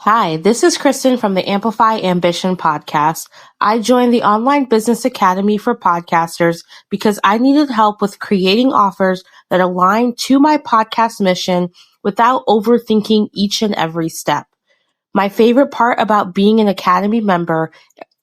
Hi, this is Kristen from the Amplify Ambition podcast. I joined the Online Business Academy for podcasters because I needed help with creating offers that align to my podcast mission without overthinking each and every step. My favorite part about being an Academy member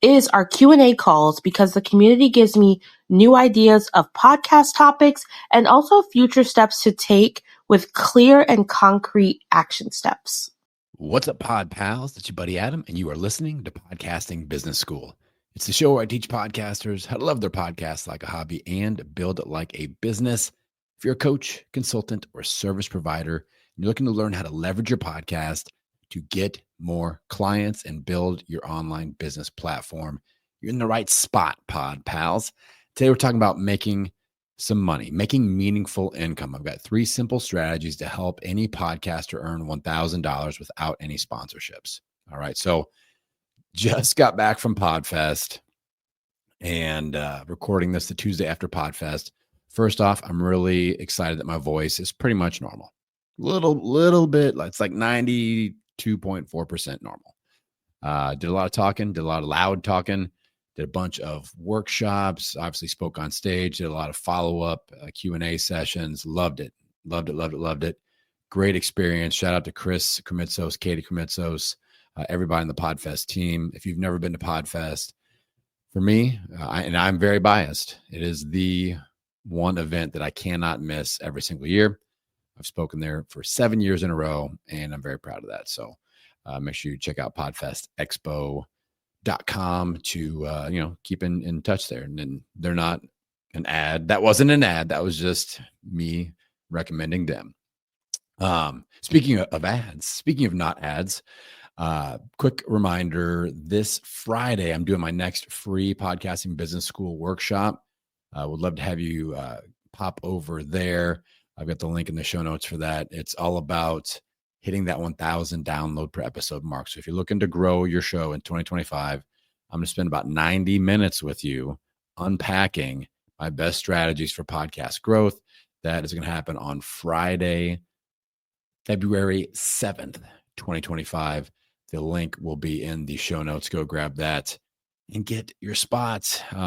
is our Q&A calls because the community gives me new ideas of podcast topics and also future steps to take with clear and concrete action steps. What's up, Pod Pals? It's your buddy Adam, and you are listening to Podcasting Business School. It's the show where I teach podcasters how to love their podcast like a hobby and build it like a business. If you're a coach, consultant, or service provider, and you're looking to learn how to leverage your podcast to get more clients and build your online business platform, you're in the right spot, Pod Pals. Today, we're talking about making some money, making meaningful income. I've got 3 simple strategies to help any podcaster earn $1,000 without any sponsorships. All right. So just got back from PodFest and recording this the Tuesday after PodFest. First off, I'm really excited that my voice is pretty much normal. Little bit, it's like 92.4% normal. Did a lot of talking, did a lot of loud talking. Did a bunch of workshops, obviously spoke on stage, did a lot of follow-up Q&A sessions. Loved it. Great experience. Shout out to Chris Krimitsos, Katie Krimitsos, everybody in the PodFest team. If you've never been to PodFest, for me, and I'm very biased, it is the one event that I cannot miss every single year. I've spoken there for 7 years in a row, and I'm very proud of that. So make sure you check out PodFestExpo.com to keep in touch there. And then they're not an ad. That wasn't an ad. That was just me recommending them. Speaking of ads, speaking of not ads, quick reminder, this Friday, I'm doing my next free Podcasting Business School workshop. Would love to have you pop over there. I've got the link in the show notes for that. It's all about hitting that 1,000 download per episode mark. So if you're looking to grow your show in 2025, I'm going to spend about 90 minutes with you unpacking my best strategies for podcast growth. That is going to happen on Friday, February 7th, 2025. The link will be in the show notes. Go grab that and get your spots. We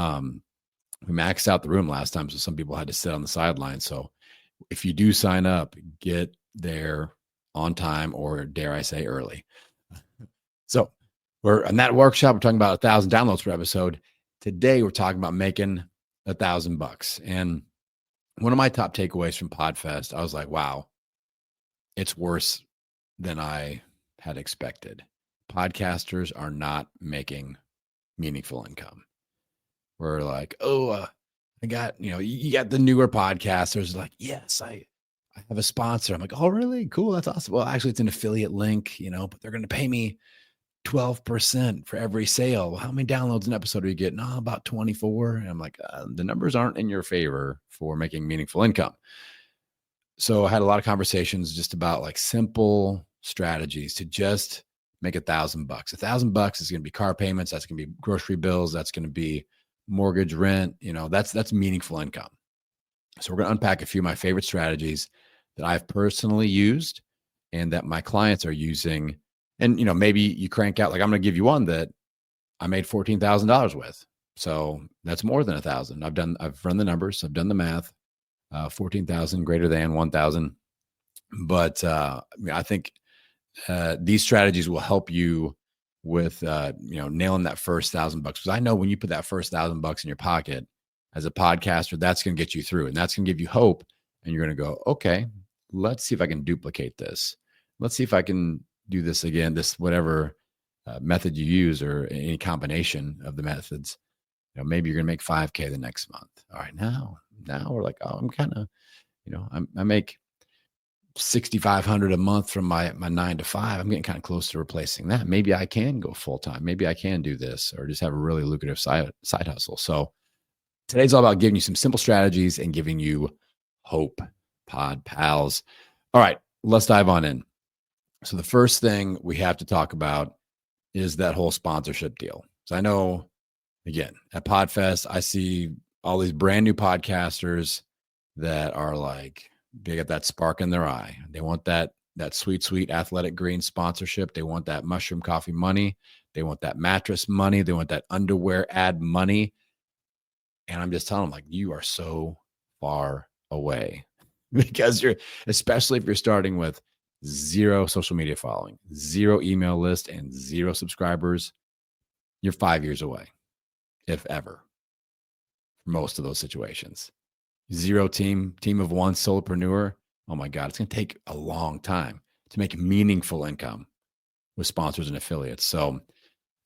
maxed out the room last time, so some people had to sit on the sidelines. So if you do sign up, get there on time, or dare I say early. So we're on that workshop. We're talking about 1,000 downloads per episode. Today, we're talking about making $1,000. And one of my top takeaways from PodFest, I was like, wow, it's worse than I had expected. Podcasters are not making meaningful income. We're like, I got, you got the newer podcasters like, yes, I have a sponsor. I'm like, oh, really? Cool. That's awesome. Well, actually, it's an affiliate link, but they're going to pay me 12% for every sale. Well, how many downloads an episode are you getting? No, about 24. And I'm like, the numbers aren't in your favor for making meaningful income. So I had a lot of conversations just about like simple strategies to just make $1,000. $1,000 is going to be car payments. That's going to be grocery bills. That's going to be mortgage, rent. That's meaningful income. So we're going to unpack a few of my favorite strategies that I've personally used and that my clients are using. And, maybe you crank out, like I'm going to give you one that I made $14,000 with. So that's more than 1,000. I've run the numbers. I've done the math, 14,000 greater than 1,000. But I think these strategies will help you with, nailing that first $1,000. Because I know when you put that first $1,000 in your pocket as a podcaster, that's going to get you through, and that's going to give you hope. And you're going to go, okay, let's see if I can duplicate this. Let's see if I can do this again, this whatever method you use or any combination of the methods. Maybe you're going to make 5K the next month. All right, now we're like, oh, I'm kind of, I make 6,500 a month from my 9 to 5. I'm getting kind of close to replacing that. Maybe I can go full time. Maybe I can do this, or just have a really lucrative side hustle. So today's all about giving you some simple strategies and giving you hope, Pod Pals. All right, let's dive on in. So the first thing we have to talk about is that whole sponsorship deal. So I know, again, at PodFest, I see all these brand new podcasters that are like, they got that spark in their eye. They want that that sweet Athletic Greens sponsorship. They want that mushroom coffee money. They want that mattress money. They want that underwear ad money. And I'm just telling them, like, you are so far away because especially if you're starting with 0 social media following, 0 email list, and 0 subscribers, you're 5 years away, if ever, for most of those situations. 0 team of 1 solopreneur. Oh my God, it's going to take a long time to make meaningful income with sponsors and affiliates. So,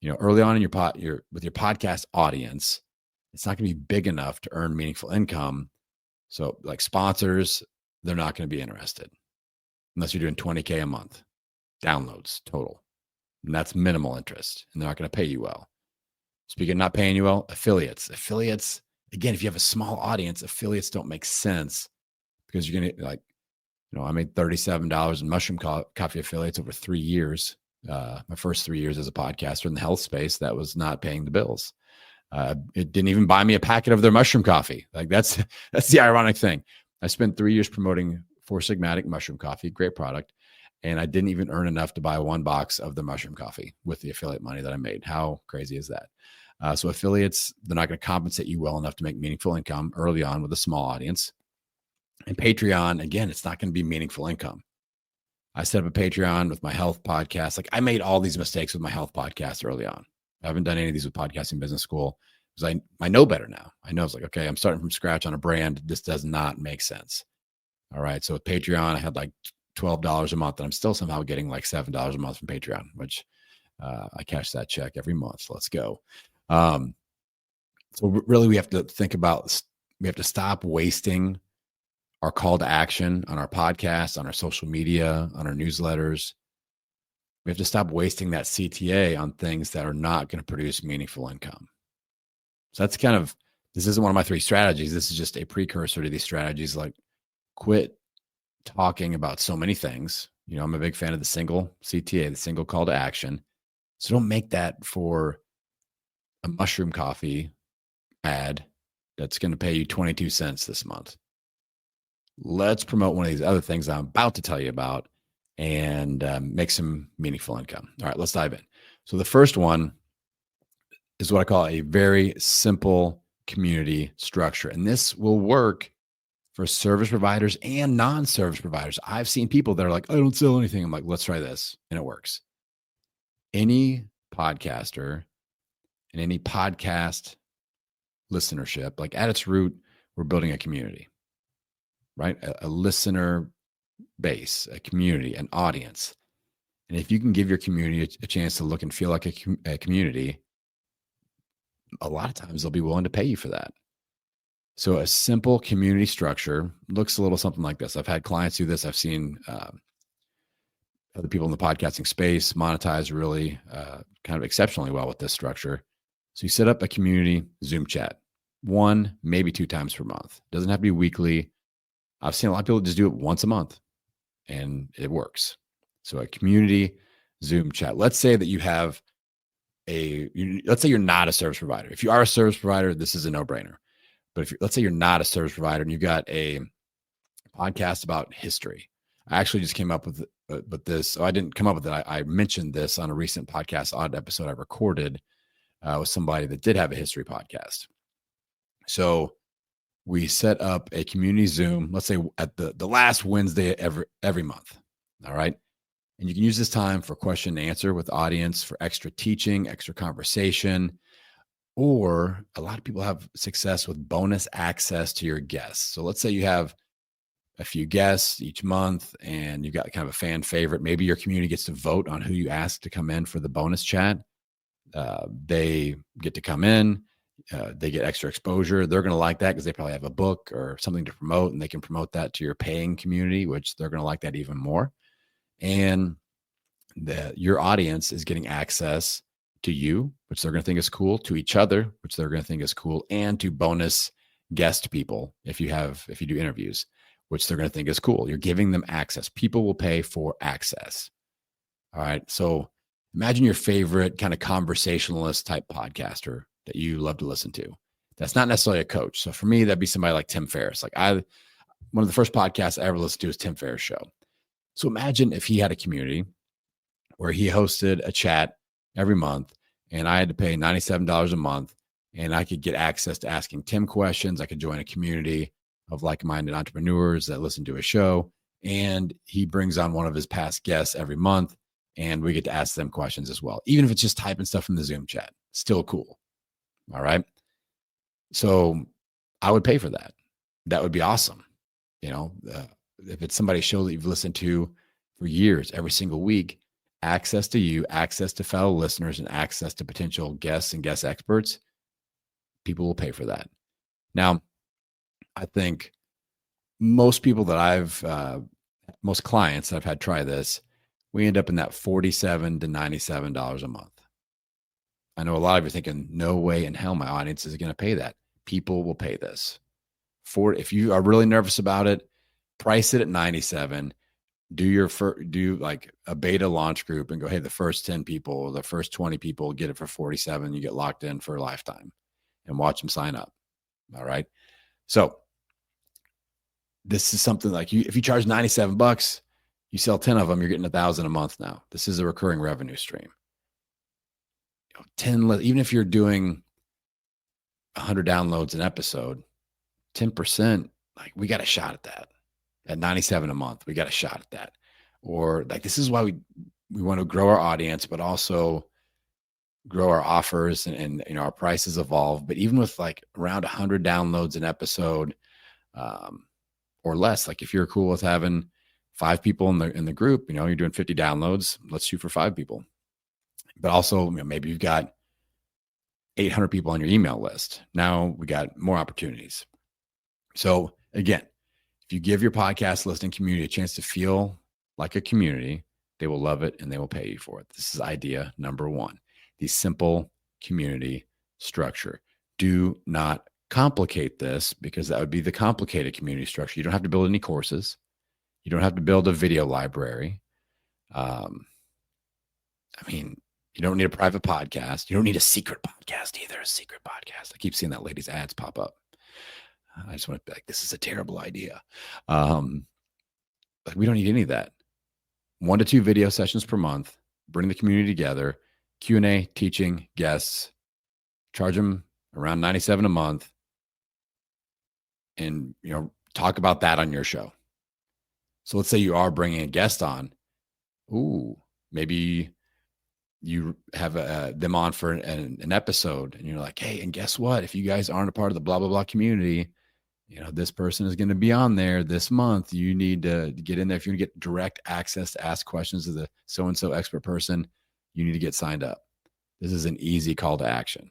early on in with your podcast audience, it's not going to be big enough to earn meaningful income. So like sponsors, they're not going to be interested unless you're doing 20K a month downloads total. And that's minimal interest, and they're not going to pay you well. Speaking of not paying you well, affiliates, again, if you have a small audience, affiliates don't make sense because you're going to I made $37 in mushroom coffee affiliates over 3 years. My first 3 years as a podcaster in the health space, that was not paying the bills. It didn't even buy me a packet of their mushroom coffee. Like that's the ironic thing. I spent 3 years promoting Four Sigmatic mushroom coffee, great product. And I didn't even earn enough to buy 1 box of the mushroom coffee with the affiliate money that I made. How crazy is that? So affiliates, they're not going to compensate you well enough to make meaningful income early on with a small audience. And Patreon, again, it's not going to be meaningful income. I set up a Patreon with my health podcast. Like I made all these mistakes with my health podcast early on. I haven't done any of these with Podcasting Business School because I know better now. I know it's like, okay, I'm starting from scratch on a brand. This does not make sense. All right. So with Patreon, I had like $12 a month, and I'm still somehow getting like $7 a month from Patreon, which I cash that check every month. Let's go. So really we have to think about, we have to stop wasting our call to action on our podcast, on our social media, on our newsletters. We have to stop wasting that CTA on things that are not going to produce meaningful income. So that's this isn't one of my 3 strategies. This is just a precursor to these strategies. Like quit talking about so many things. I'm a big fan of the single CTA, the single call to action. So don't make that for a mushroom coffee ad that's going to pay you 22 cents this month. Let's promote one of these other things I'm about to tell you about and make some meaningful income. All right, let's dive in. So the first one is what I call a very simple community structure. And this will work for service providers and non-service providers. I've seen people that are like, I don't sell anything. I'm like, let's try this. And it works. Any podcaster and any podcast listenership, like at its root, we're building a community, right? A listener base, a community, an audience. And if you can give your community a chance to look and feel like a community, a lot of times they'll be willing to pay you for that. So a simple community structure looks a little something like this. I've had clients do this. I've seen other people in the podcasting space monetize really kind of exceptionally well with this structure. So you set up a community Zoom chat, 1, maybe 2 times per month. Doesn't have to be weekly. I've seen a lot of people just do it once a month and it works. So a community Zoom chat. Let's say that you have let's say you're not a service provider. If you are a service provider, this is a no-brainer. But let's say you're not a service provider and you got a podcast about history. I actually just came up with this. So I didn't come up with it. I mentioned this on a recent podcast odd episode I recorded with somebody that did have a history podcast. So we set up a community Zoom, let's say at the last Wednesday every month. All right. And you can use this time for question and answer with audience, for extra teaching, extra conversation, or a lot of people have success with bonus access to your guests. So let's say you have a few guests each month and you've got kind of a fan favorite. Maybe your community gets to vote on who you ask to come in for the bonus chat. They get to come in. They get extra exposure. They're going to like that because they probably have a book or something to promote, and they can promote that to your paying community, which they're going to like that even more. And your audience is getting access to you, which they're going to think is cool, to each other, which they're going to think is cool, and to bonus guest people if you do interviews, which they're going to think is cool. You're giving them access. People will pay for access. All right. So imagine your favorite kind of conversationalist type podcaster that you love to listen to. That's not necessarily a coach. So for me, that'd be somebody like Tim Ferriss. One of the first podcasts I ever listened to is Tim Ferriss show. So imagine if he had a community where he hosted a chat every month and I had to pay $97 a month and I could get access to asking Tim questions. I could join a community of like-minded entrepreneurs that listen to his show. And he brings on one of his past guests every month and we get to ask them questions as well. Even if it's just typing stuff in the Zoom chat, still cool. All right. So I would pay for that. That would be awesome. If it's somebody's show that you've listened to for years, every single week, access to you, access to fellow listeners, and access to potential guests and guest experts, people will pay for that. Now, I think most people that most clients that I've had try this, we end up in that $47 to $97 a month. I know a lot of you are thinking, no way in hell my audience is going to pay that. People will pay this. If you are really nervous about it, price it at 97. Do like a beta launch group and go, hey, the first 10 people, the first 20 people get it for 47. You get locked in for a lifetime and watch them sign up. All right. So this is something like if you charge $97, you sell 10 of them, you're getting $1,000 a month now. This is a recurring revenue stream. 10, even if you're doing 100 downloads an episode, 10%, like we got a shot at that. At 97 a month, we got a shot at that. Or like, this is why we want to grow our audience, but also grow our offers and our prices evolve. But even with like around 100 downloads an episode, or less, like if you're cool with having 5 people in the group, you're doing 50 downloads, let's shoot for 5 people. But also, maybe you've got 800 people on your email list. Now we got more opportunities. So again, if you give your podcast listening community a chance to feel like a community, they will love it and they will pay you for it. This is idea number 1, the simple community structure. Do not complicate this, because that would be the complicated community structure. You don't have to build any courses. You don't have to build a video library. You don't need a private podcast. You don't need a secret podcast either. A secret podcast. I keep seeing that lady's ads pop up. I just want to be like, this is a terrible idea. We don't need any of that. 1 to 2 video sessions per month. Bring the community together. Q&A, teaching, guests. Charge them around $97 a month. And, talk about that on your show. So let's say you are bringing a guest on. Ooh, maybe you have them on for an episode and you're like, hey, and guess what? If you guys aren't a part of the blah, blah, blah community, this person is going to be on there this month. You need to get in there. If you want to get direct access to ask questions to the so-and-so expert person, you need to get signed up. This is an easy call to action.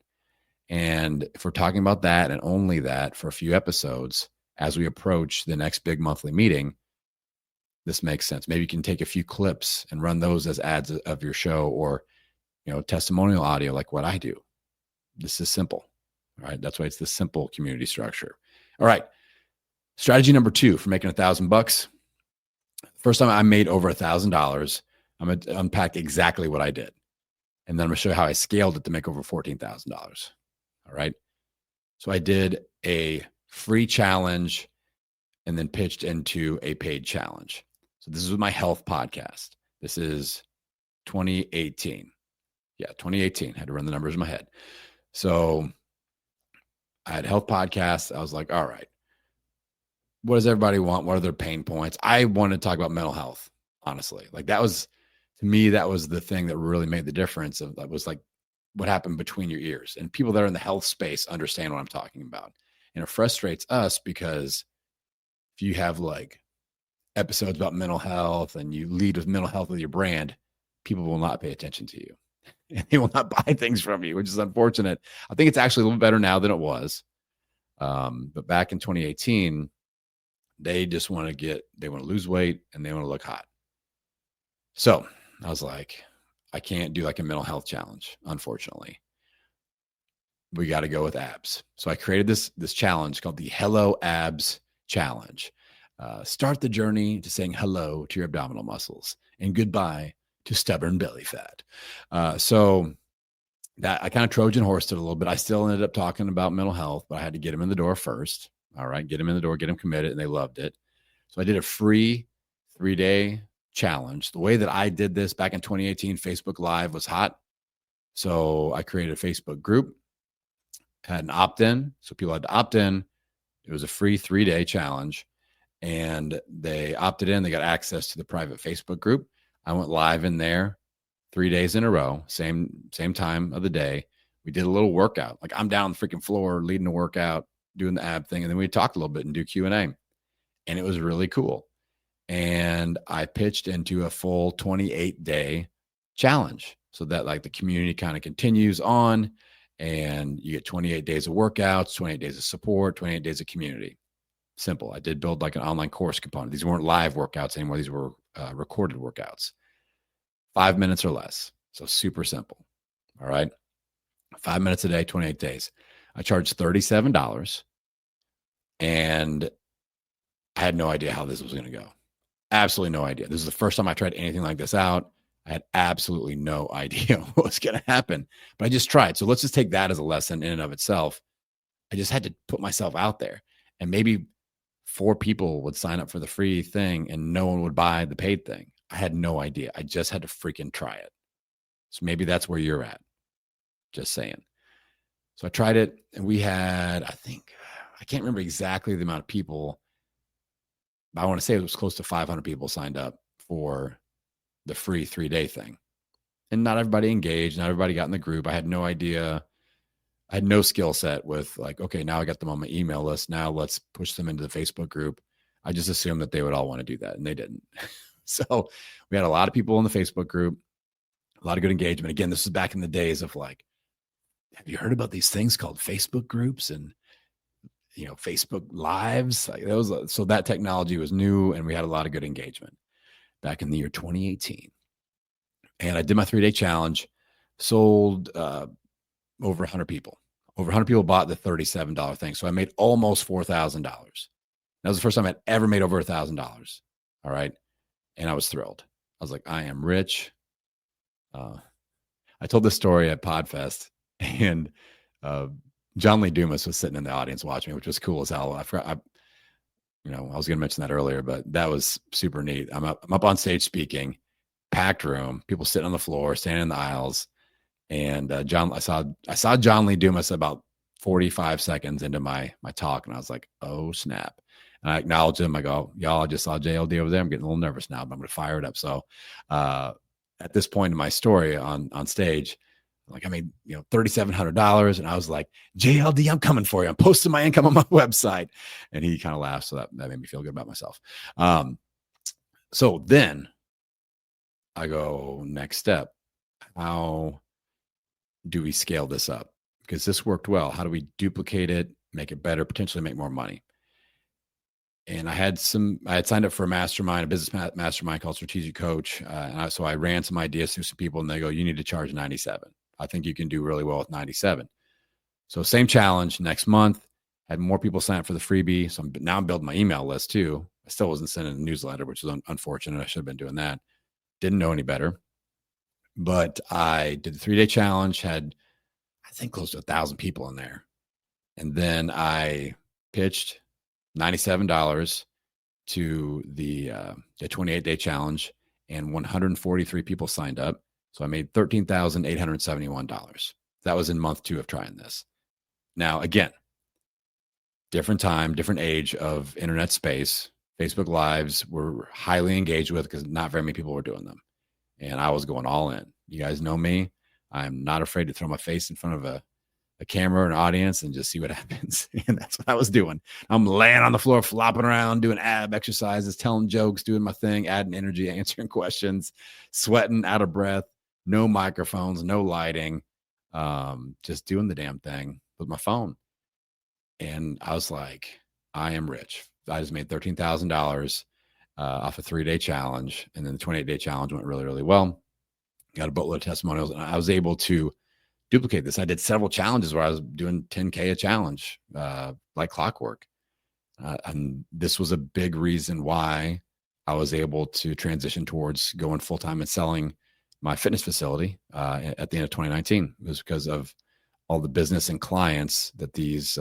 And if we're talking about that and only that for a few episodes, as we approach the next big monthly meeting, this makes sense. Maybe you can take a few clips and run those as ads of your show, or, testimonial audio like what I do. This is simple. All right. That's why it's the simple community structure. All right. Strategy number 2 for making $1,000. First time I made over $1,000, I'm going to unpack exactly what I did. And then I'm going to show you how I scaled it to make over $14,000. All right. So I did a free challenge and then pitched into a paid challenge. So this is with my health podcast. This is 2018. Yeah, 2018. I had to run the numbers in my head. So I had health podcasts. I was like, all right, what does everybody want? What are their pain points? I wanted to talk about mental health, honestly. Like that was, to me, that was the thing that really made the difference. That was like what happened between your ears. And people that are in the health space understand what I'm talking about. And it frustrates us because if you have like episodes about mental health and you lead with mental health with your brand, people will not pay attention to you and they will not buy things from you, which is unfortunate. I think it's actually a little better now than it was. But back in 2018, they just want to lose weight and they want to look hot. So I was like, I can't do like a mental health challenge, unfortunately. We got to go with abs. So I created this challenge called the Hello Abs Challenge. Start the journey to saying hello to your abdominal muscles and goodbye to stubborn belly fat. So that I kind of Trojan horsed it a little bit. I still ended up talking about mental health, but I had to get them in the door first. All right, get them in the door, get them committed, and they loved it. So I did a free 3-day challenge. The way that I did this back in 2018, Facebook Live was hot. So I created a Facebook group, had an opt-in. So people had to opt in. It was a free 3-day challenge. And they opted in. They got access to the private Facebook group. I went live in there 3 days in a row, same time of the day. We did a little workout. Like I'm down on the freaking floor leading the workout, doing the ab thing. And then we talked a little bit and do Q&A. And it was really cool. And I pitched into a full 28-day challenge so that like the community kind of continues on and you get 28 days of workouts, 28 days of support, 28 days of community. Simple. I did build like an online course component. These weren't live workouts anymore. These were recorded workouts, 5 minutes or less. So super simple. All right. 5 minutes a day, 28 days. I charged $37 and I had no idea how this was going to go. Absolutely no idea. This is the first time I tried anything like this out. I had absolutely no idea what was going to happen, but I just tried. So let's just take that as a lesson in and of itself. I just had to put myself out there, and maybe 4 people would sign up for the free thing and no one would buy the paid thing. I had no idea. I just had to freaking try it. So maybe that's where you're at. Just saying. So I tried it and we had, I can't remember exactly the amount of people, but I want to say it was close to 500 people signed up for the free 3-day thing. And not everybody engaged. Not everybody got in the group. I had no idea. I had no skill set with like, okay, now I got them on my email list. Now let's push them into the Facebook group. I just assumed that they would all want to do that, and they didn't. So we had a lot of people in the Facebook group, a lot of good engagement. Again, this is back in the days of like, have you heard about these things called Facebook groups and, Facebook lives? Like so that technology was new, and we had a lot of good engagement back in the year 2018. And I did my 3-day challenge, sold over 100 people. Over 100 people bought the $37 thing. So I made almost $4,000. That was the first time I'd ever made over $1,000. All right. And I was thrilled. I was like, I am rich. I told this story at PodFest, and John Lee Dumas was sitting in the audience watching me, which was cool as hell. I forgot, I was going to mention that earlier, but that was super neat. I'm up on stage speaking, packed room, people sitting on the floor, standing in the aisles. And I saw John Lee Dumas about 45 seconds into my talk, and I was like, oh snap. And I acknowledged him. I go, y'all, I just saw JLD over there. I'm getting a little nervous now, but I'm going to fire it up. So at this point in my story on stage, like I made $3,700, and I was like, JLD, I'm coming for you. I'm posting my income on my website. And he kind of laughed, so that made me feel good about myself. So then I go, next step, how do we scale this up? Because this worked well. How do we duplicate it, make it better, potentially make more money? And I had signed up for a mastermind, a business mastermind called Strategic Coach. So I ran some ideas through some people, and they go, you need to charge 97. I think you can do really well with 97. So same challenge next month, had more people sign up for the freebie. So now I'm building my email list too. I still wasn't sending a newsletter, which is unfortunate. I should have been doing that. Didn't know any better. But I did the 3-day challenge, had, I think, close to 1,000 people in there. And then I pitched $97 to the 28-day challenge, and 143 people signed up. So I made $13,871. That was in month 2 of trying this. Now, again, different time, different age of internet space. Facebook Lives were highly engaged with because not very many people were doing them. And I was going all in. You guys know me. I'm not afraid to throw my face in front of a camera or an audience and just see what happens. And that's what I was doing. I'm laying on the floor, flopping around, doing ab exercises, telling jokes, doing my thing, adding energy, answering questions, sweating, out of breath, no microphones, no lighting, just doing the damn thing with my phone. And I was like, I am rich. I just made $13,000 off a 3-day challenge. And then the 28-day challenge went really, really well. Got a boatload of testimonials, and I was able to duplicate this. I did several challenges where I was doing 10K a challenge, like clockwork. And this was a big reason why I was able to transition towards going full-time and selling my fitness facility at the end of 2019. It was because of all the business and clients that these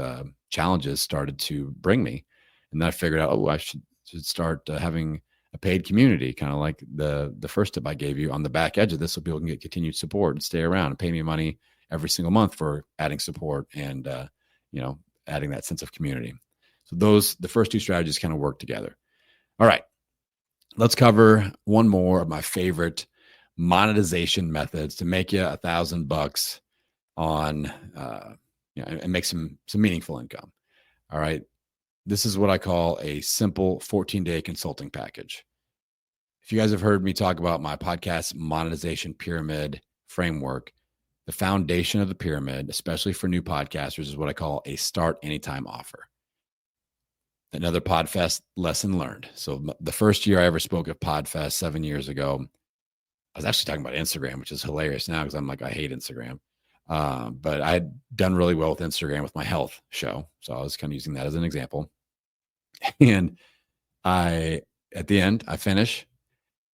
challenges started to bring me. And then I figured out, I should start having a a paid community, kind of like the first tip I gave you on the back edge of this, so people can get continued support and stay around and pay me money every single month for adding support and adding that sense of community. So the first two strategies kind of work together. All right, let's cover one more of my favorite monetization methods to make you $1,000 on and make some meaningful income. All right. This is what I call a simple 14-day consulting package. If you guys have heard me talk about my podcast monetization pyramid framework, the foundation of the pyramid, especially for new podcasters, is what I call a start anytime offer. Another PodFest lesson learned. So the first year I ever spoke at PodFest 7 years ago, I was actually talking about Instagram, which is hilarious now because I'm like, I hate Instagram. But I had done really well with Instagram with my health show. So I was kind of using that as an example. And at the end, I finish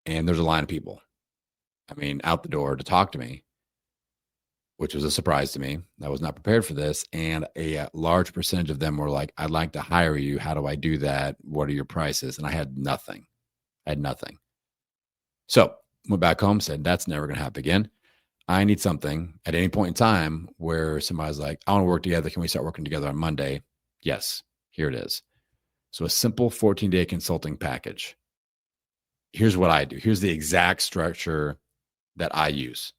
and there's a line of people, out the door to talk to me, which was a surprise to me. I was not prepared for this. And a large percentage of them were like, I'd like to hire you. How do I do that? What are your prices? And I had nothing. So went back home, said, that's never going to happen again. I need something at any point in time where somebody's like, I want to work together. Can we start working together on Monday? Yes, here it is. So a simple 14-day consulting package. Here's what I do. Here's the exact structure that I use.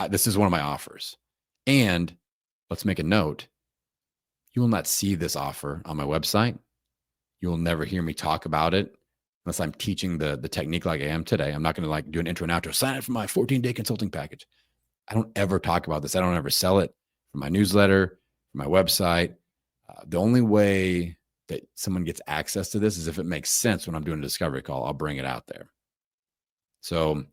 This is one of my offers. And let's make a note. You will not see this offer on my website. You will never hear me talk about it unless I'm teaching the technique like I am today. I'm not going to do an intro and outro. Sign up for my 14-day consulting package. I don't ever talk about this. I don't ever sell it for my newsletter, for my website. The only way that someone gets access to this is if it makes sense when I'm doing a discovery call. I'll bring it out there. So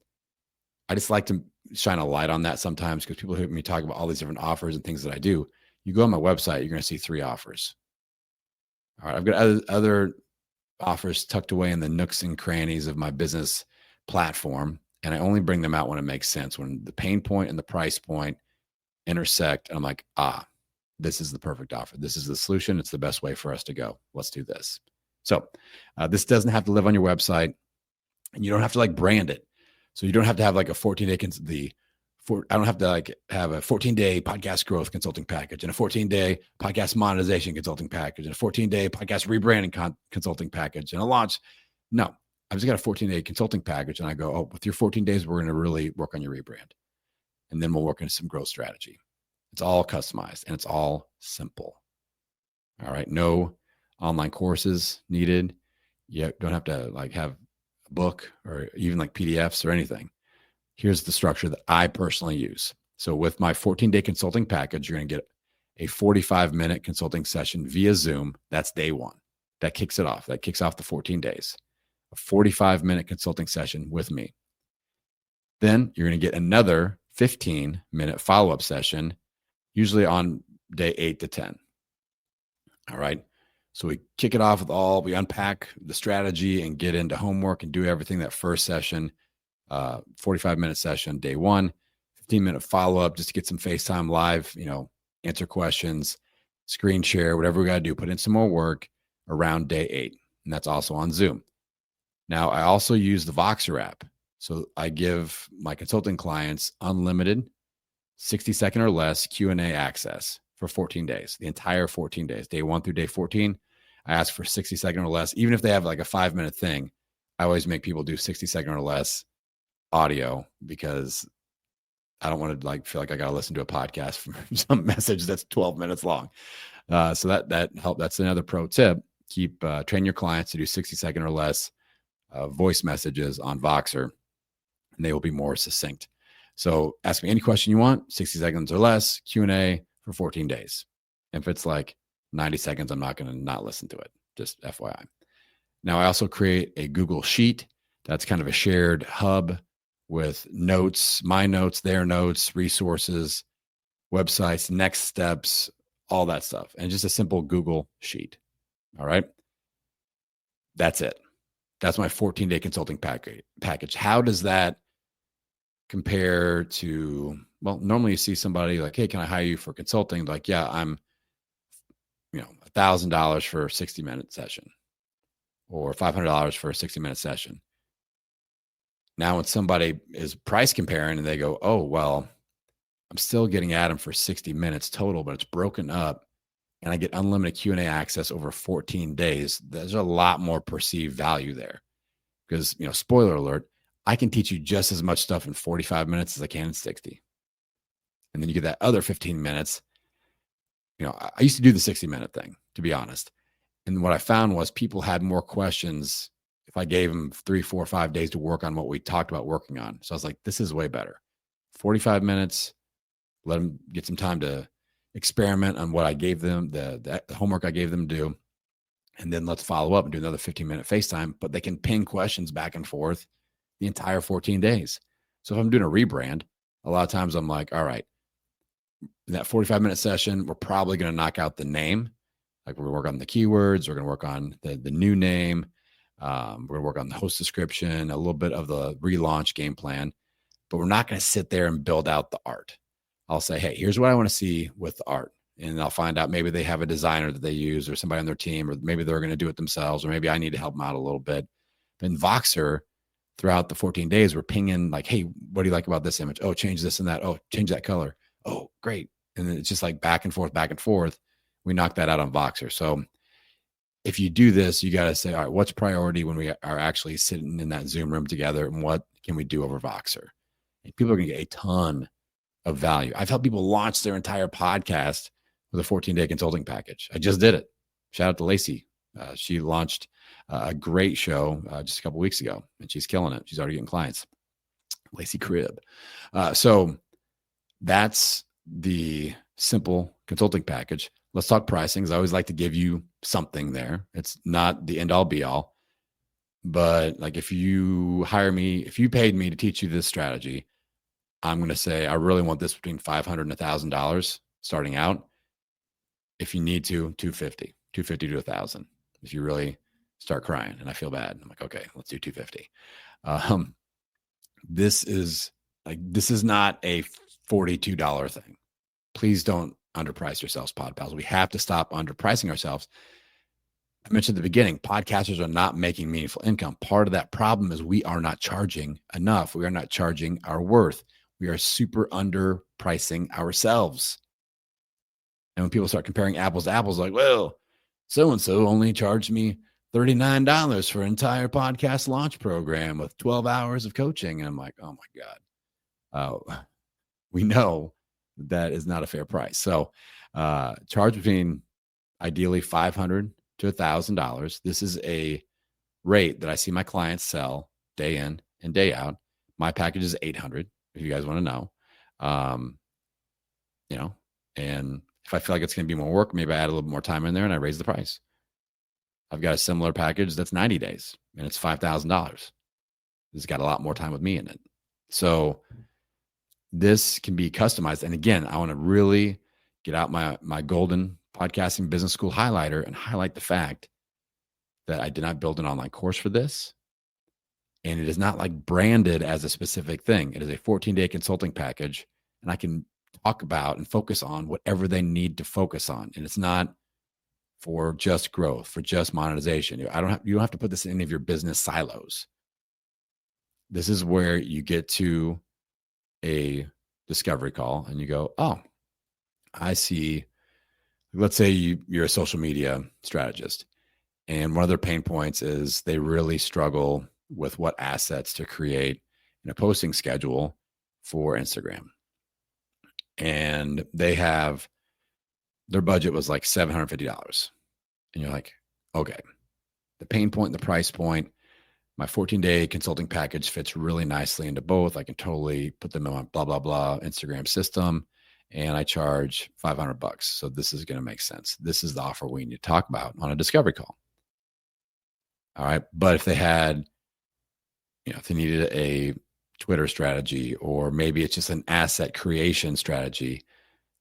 I just like to shine a light on that sometimes because people hear me talk about all these different offers and things that I do. You go on my website, you're going to see 3 offers. All right, I've got other offers tucked away in the nooks and crannies of my business platform. And I only bring them out when it makes sense, when the pain point and the price point intersect. And I'm like, this is the perfect offer. This is the solution. It's the best way for us to go. Let's do this. So this doesn't have to live on your website and you don't have to brand it. So you don't have to have a 14-day, I don't have to have a 14-day podcast growth consulting package and a 14-day podcast monetization consulting package and a 14-day podcast rebranding consulting package and a launch. No, I've just got a 14-day consulting package and I go, with your 14 days, we're going to really work on your rebrand. And then we'll work on some growth strategy. It's all customized and it's all simple. All right. No online courses needed. You don't have to have a book or even PDFs or anything. Here's the structure that I personally use. So with my 14-day consulting package, you're going to get a 45-minute consulting session via Zoom. That's day one. That kicks it off. That kicks off the 14 days. A 45-minute consulting session with me. Then you're going to get another 15-minute follow-up session, usually on day 8 to 10. All right. So we kick it off we unpack the strategy and get into homework and do everything that first session, 45-minute session, day 1, 15-minute follow-up just to get some FaceTime live, answer questions, screen share, whatever we got to do, put in some more work around day 8. And that's also on Zoom. Now, I also use the Voxer app. So I give my consulting clients unlimited 60-second or less Q&A access for 14 days, the entire 14 days, day 1 through day 14. I ask for 60-second or less. Even if they have a 5-minute thing, I always make people do 60-second or less audio because I don't want to feel like I got to listen to a podcast from some message that's 12 minutes long. So that help. That's another pro tip. Train your clients to do 60-second or less voice messages on Voxer, and they will be more succinct. So ask me any question you want, 60 seconds or less, Q&A for 14 days. If it's 90 seconds, I'm not going to not listen to it, just FYI. Now, I also create a Google Sheet. That's kind of a shared hub with notes, my notes, their notes, resources, websites, next steps, all that stuff. And just a simple Google Sheet. All right. That's it. That's my 14-day consulting package. How does that compare to, normally you see somebody hey, can I hire you for consulting? Yeah, I'm, $1,000 for a 60-minute session or $500 for a 60-minute session. Now, when somebody is price comparing and they go, oh, well, I'm still getting at them for 60 minutes total, but it's broken up and I get unlimited Q&A access over 14 days. There's a lot more perceived value there because, spoiler alert, I can teach you just as much stuff in 45 minutes as I can in 60. And then you get that other 15 minutes. I used to do the 60-minute thing, to be honest. And what I found was people had more questions if I gave them 3, 4, 5 days to work on what we talked about working on. So I was like, this is way better. 45 minutes, let them get some time to experiment on what I gave them, the homework I gave them to do. And then let's follow up and do another 15-minute FaceTime, but they can ping questions back and forth the entire 14 days. So if I'm doing a rebrand, a lot of times I'm like, all right, in that 45-minute session, we're probably going to knock out the name. Like we're going to work on the keywords. We're going to work on the new name. We're going to work on the host description, a little bit of the relaunch game plan, but we're not going to sit there and build out the art. I'll say, hey, here's what I want to see with the art. And I'll find out maybe they have a designer that they use or somebody on their team, or maybe they're going to do it themselves, or maybe I need to help them out a little bit. Then Voxer, throughout the 14 days, we're pinging like, hey, what do you like about this image? Oh, change this and that. Oh, change that color. Oh, great. And then it's just like back and forth, back and forth. We knock that out on Voxer. So if you do this, you got to say, all right, what's priority when we are actually sitting in that Zoom room together, and what can we do over Voxer? And people are going to get a ton of value. I've helped people launch their entire podcast with a 14-day consulting package. I just did it. Shout out to Lacey. She launched a great show just a couple weeks ago, and she's killing it. She's already getting clients. Lacey Cribb. So that's the simple consulting package. Let's talk pricing, because I always like to give you something there. It's not the end all be all, but like if you hire me, if you paid me to teach you this strategy, I'm going to say, I really want this between $500 and $1,000 starting out. If you need to, $250 to $1,000. If you really start crying and I feel bad, I'm like, okay, let's do $250. This is not a $42 thing. Please don't underprice yourselves, pod pals. We have to stop underpricing ourselves. I mentioned at the beginning, podcasters are not making meaningful income. Part of that problem is we are not charging enough. We are not charging our worth. We are super underpricing ourselves. And when people start comparing apples to apples, like, well, so-and-so only charged me $39 for an entire podcast launch program with 12 hours of coaching. And I'm like, oh my God. We know that is not a fair price. So charge between ideally $500 to $1,000. This is a rate that I see my clients sell day in and day out. My package is $800 if you guys want to know. And if I feel like it's going to be more work, maybe I add a little more time in there and I raise the price. I've got a similar package that's 90 days and it's $5,000. It's got a lot more time with me in it. So this can be customized. And again, I want to really get out my golden podcasting business school highlighter and highlight the fact that I did not build an online course for this. And it is not like branded as a specific thing. It is a 14-day consulting package. And I can talk about and focus on whatever they need to focus on. And it's not for just growth, for just monetization. You don't have to put this in any of your business silos. This is where you get to a discovery call and you go, oh, I see. Let's say you're a social media strategist, and one of their pain points is they really struggle with what assets to create in a posting schedule for Instagram. And their budget was like $750. And you're like, okay, the pain point and the price point, my 14-day consulting package fits really nicely into both. I can totally put them on blah, blah, blah Instagram system. And I charge $500. So this is going to make sense. This is the offer we need to talk about on a discovery call. All right. But if they had, if they needed a Twitter strategy, or maybe it's just an asset creation strategy,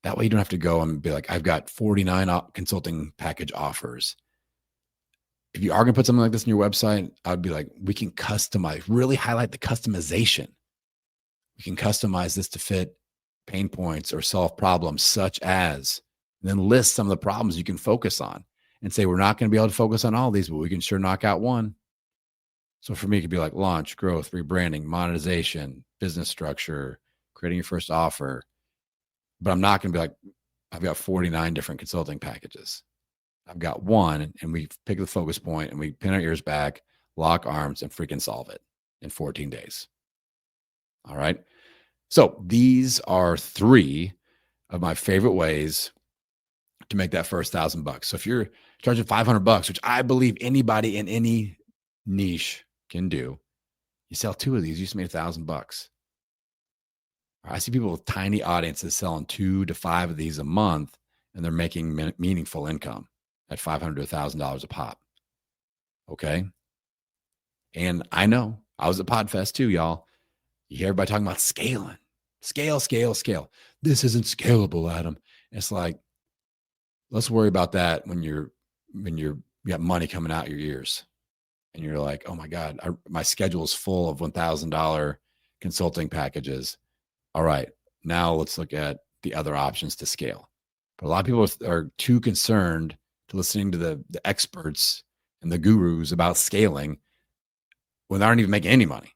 that way you don't have to go and be like, I've got 49 consulting package offers. If you are going to put something like this in your website, I'd be like, we can customize, really highlight the customization. We can customize this to fit pain points or solve problems such as, and then list some of the problems you can focus on and say, we're not going to be able to focus on all these, but we can sure knock out one. So for me, it could be like launch, growth, rebranding, monetization, business structure, creating your first offer. But I'm not going to be like, I've got 49 different consulting packages. I've got one, and we pick the focus point and we pin our ears back, lock arms, and freaking solve it in 14 days. All right. So these are 3 of my favorite ways to make that first $1,000. So if you're charging $500, which I believe anybody in any niche can do, you sell 2 of these, you just made $1,000. I see people with tiny audiences selling 2 to 5 of these a month, and they're making meaningful income at $500 to $1,000 a pop. Okay. And I know I was at PodFest too, y'all. You hear everybody talking about scaling, scale. This isn't scalable, Adam. It's like, let's worry about that when you got money coming out your ears and you're like, oh my God, my schedule is full of $1,000 consulting packages. All right, now let's look at the other options to scale. But a lot of people are too concerned to listening to the experts and the gurus about scaling when they aren't even making any money.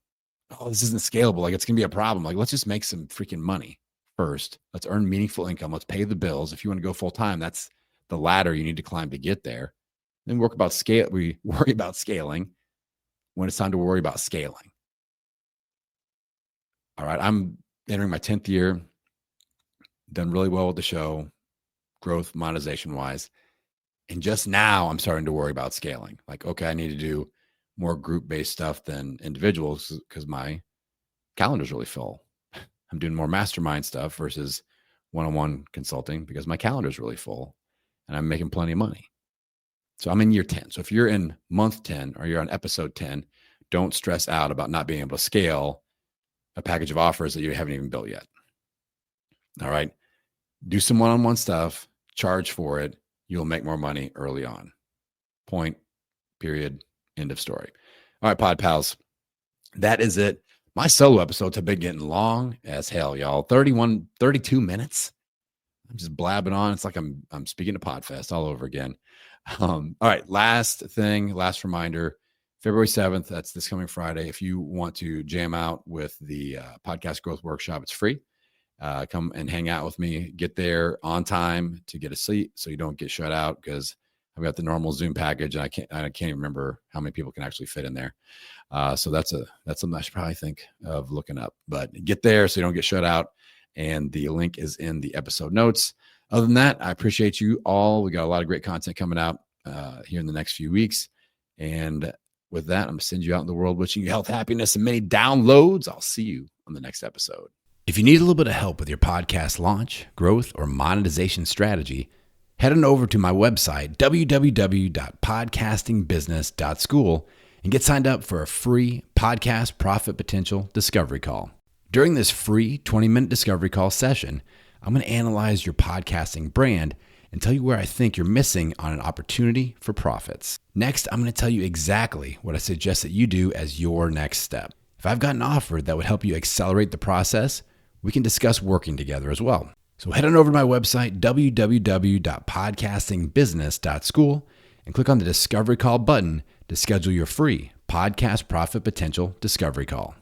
Oh, this isn't scalable. Like, it's going to be a problem. Like, let's just make some freaking money first. Let's earn meaningful income. Let's pay the bills. If you want to go full time, that's the ladder you need to climb to get there. Then we worry about scaling when it's time to worry about scaling. All right, I'm entering my 10th year, done really well with the show, growth, monetization wise. And just now I'm starting to worry about scaling. Like, okay, I need to do more group-based stuff than individuals because my calendar's really full. I'm doing more mastermind stuff versus one-on-one consulting because my calendar's really full and I'm making plenty of money. So I'm in year 10. So if you're in month 10 or you're on episode 10, don't stress out about not being able to scale a package of offers that you haven't even built yet. All right. Do some one-on-one stuff, charge for it. You'll make more money early on. Point, period, end of story. All right, Pod Pals. That is it. My solo episodes have been getting long as hell, y'all. 32 minutes. I'm just blabbing on. It's like I'm speaking to PodFest all over again. All right, last reminder, February 7th, that's this coming Friday. If you want to jam out with the Podcast Growth Workshop, it's free. Come and hang out with me. Get there on time to get a seat so you don't get shut out because I've got the normal Zoom package and I can't even remember how many people can actually fit in there. So that's something I should probably think of looking up. But get there so you don't get shut out. And the link is in the episode notes. Other than that, I appreciate you all. We got a lot of great content coming out here in the next few weeks. And with that, I'm going to send you out in the world wishing you health, happiness, and many downloads. I'll see you on the next episode. If you need a little bit of help with your podcast launch, growth, or monetization strategy, head on over to my website, www.podcastingbusiness.school, and get signed up for a free podcast profit potential discovery call. During this free 20-minute discovery call session, I'm going to analyze your podcasting brand and tell you where I think you're missing on an opportunity for profits. Next, I'm going to tell you exactly what I suggest that you do as your next step. If I've got an offer that would help you accelerate the process, we can discuss working together as well. So head on over to my website, www.podcastingbusiness.school, and click on the Discovery Call button to schedule your free Podcast Profit Potential Discovery Call.